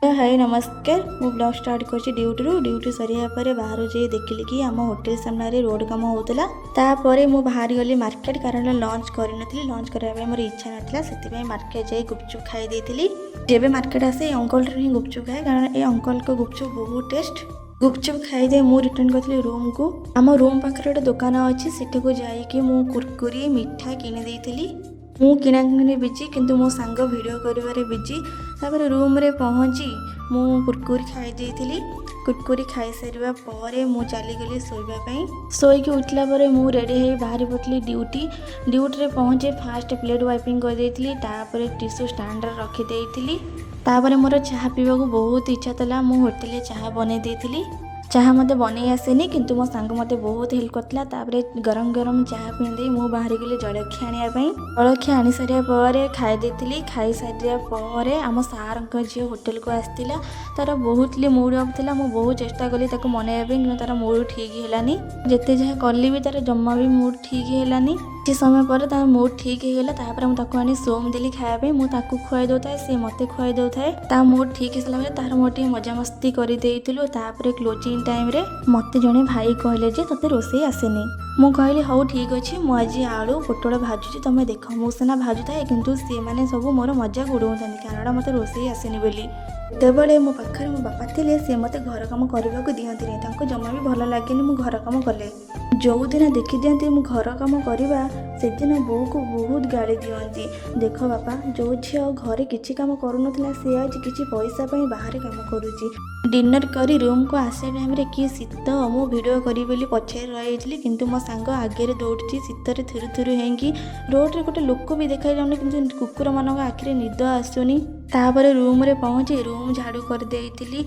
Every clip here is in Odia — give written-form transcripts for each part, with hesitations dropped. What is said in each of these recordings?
हाय नमस्कार मु ब्लॉग स्टार्ट कर ड्यूटी सरिया पर बाहर जाई देखिली कि आम होटल सामने रोड काम होता तापर मु बाहर गली मार्केट कारण लंच करनी लंच करने मोर इच्छा नाला से मार्केट जाई गुपचुप खाई देती जब मार्केट आसे अंकल हिं गुपचुप खाए कारण ये अंकल को गुपचुप बहुत टेस्ट गुपचुप खाई दे मु रिटर्न करती रूम को आम रूम पाखे गोटे दुकान अच्छी सेठी को जाकि मु कुरकुरी मिठा किनी देती मु किणाकिणी बिजी किंतु मो सांग वीडियो करिवारे बिजी तापर रूम रे पहुँची मु कुरकुरी खाई देती कुरकुरी खाई सारिबा परे मु चली गली शोइबापई शोइकी उठला परे मु रेडी हे बाहरी पतली ड्यूटी रे पहुँचे फास्ट प्लेट वाइपिंग कर देती तापर टिश्यू स्टैंड रखी देती तापर मोर चाहा पीवा को बहुत इच्छा था मु होटल चाहा बने देती चाहा मत बन आसेनी किंतु मो सांग मत बहुत हेल्प करता गरम गरम चाहा पी मु बाहर गली जलखिया आने जलखिया आनी सारा पर खाई देती खाई सारा पर आम सार झील होटेल को आसाला तार बहुत मूड अफ था मुझे बहुत चेष्टा कली मनइबा कि तार मूड ठीक है जिते जहाँ कली भी तार जमा भी मूड ठीक है କିଛି ସମୟ ପରେ ତା ମୁଡ୍ ଠିକ୍ ହେଇଗଲା ତାପରେ ମୁଁ ତାକୁ ଆଣି ସୋମ୍ ଦେଲି ଖାଇବା ପାଇଁ ମୁଁ ତାକୁ ଖୁଆଇ ଦେଉଥାଏ ସେ ମୋତେ ଖୁଆଇ ଦେଉଥାଏ ତା ମୁଡ୍ ଠିକ୍ ହେଇସାରିଲା ପରେ ତାର ମୋର ଟିକେ ମଜାମସ୍ତି କରିଦେଇଥିଲୁ ତାପରେ କ୍ଲୋଜିଂ ଟାଇମ୍ରେ ମୋତେ ଜଣେ ଭାଇ କହିଲେ ଯେ ତୋତେ ରୋଷେଇ ଆସେନି ମୁଁ କହିଲି ହଉ ଠିକ୍ ଅଛି ମୁଁ ଆଜି ଆଳୁ ପୋଟଳ ଭାଜୁଛି ତମେ ଦେଖ ମୁଁ ସିନା ଭାଜୁଥାଏ କିନ୍ତୁ ସେମାନେ ସବୁ ମୋର ମଜା ଉଡ଼ାଉଥାନ୍ତି କାରଣ ମୋତେ ରୋଷେଇ ଆସେନି ବୋଲି ଯେତେବେଳେ ମୋ ପାଖରେ ମୋ ବାପା ଥିଲେ ସେ ମୋତେ ଘର କାମ କରିବାକୁ ଦିଅନ୍ତିନି ତାଙ୍କୁ ଜମା ବି ଭଲ ଲାଗେନି ମୁଁ ଘର କାମ କଲେ ଯେଉଁଦିନ ଦେଖିଦିଅନ୍ତି ମୁଁ ଘର କାମ କରିବା ସେଦିନ ବୋଉକୁ ବହୁତ ଗାଳି ଦିଅନ୍ତି ଦେଖ ବାପା ଯେଉଁ ଝିଅ ଘରେ କିଛି କାମ କରୁନଥିଲା ସେ ଆଜି କିଛି ପଇସା ପାଇଁ ବାହାରେ କାମ କରୁଛି ଡିନର କରି ରୁମ୍କୁ ଆସିବା ଟାଇମ୍ରେ କି ଶୀତ ମୁଁ ଭିଡ଼ିଓ କରିବି ବୋଲି ପଛରେ ରହିଯାଇଥିଲି କିନ୍ତୁ ମୋ ସାଙ୍ଗ ଆଗରେ ଦୌଡ଼ୁଛି ଶୀତରେ ଥୁରୁ ଥୁରୁ ହେଇକି ରୋଡ଼ରେ ଗୋଟେ ଲୋକ ବି ଦେଖାଯାଉନି କିନ୍ତୁ କୁକୁରମାନଙ୍କ ଆଖିରେ ନିଦ ଆସୁନି ତାପରେ ରୁମ୍ରେ ପହଞ୍ଚି ରୁମ୍ ଝାଡ଼ୁ କରିଦେଇଥିଲି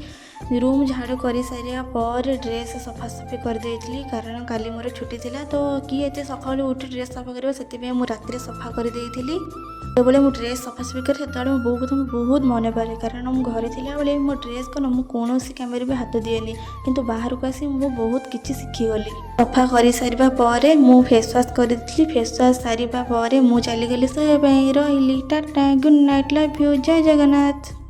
ରୁମ୍ ଝାଡ଼ୁ କରିସାରିବା ପରେ ଡ୍ରେସ୍ ସଫାସଫି କରିଦେଇଥିଲି କାରଣ କାଲି ମୋର ଛୁଟି ଥିଲା ତ କିଏ ଏତେ ସକାଳୁ ଉଠି ଡ୍ରେସ୍ ସଫା କରିବ ସେଥିପାଇଁ ମୁଁ ରାତିରେ ସଫା କରିଦେଇଥିଲି ଯେତେବେଳେ ମୁଁ ଡ୍ରେସ୍ ସଫାସଫି କରେ ସେତେବେଳେ ମୋ ବୋଉ କଥା ବହୁତ ମନେ ପଡ଼େ କାରଣ ମୁଁ ଘରେ ଥିଲାବେଳେ ମୋ ଡ୍ରେସ୍ କ'ଣ ମୁଁ କୌଣସି କାମରେ ବି ହାତ ଦିଏନି କିନ୍ତୁ ବାହାରକୁ ଆସି ମୁଁ ବହୁତ କିଛି ଶିଖିଗଲି ସଫା କରିସାରିବା ପରେ ମୁଁ ଫେସ୍ ୱାଶ୍ କରିଦେଇଥିଲି ଫେସ୍ ୱାଶ୍ ସାରିବା ପରେ ମୁଁ ଚାଲିଗଲି ଶୋଇବା ପାଇଁ ରହିଲି tata good night love you Jai Jagannath.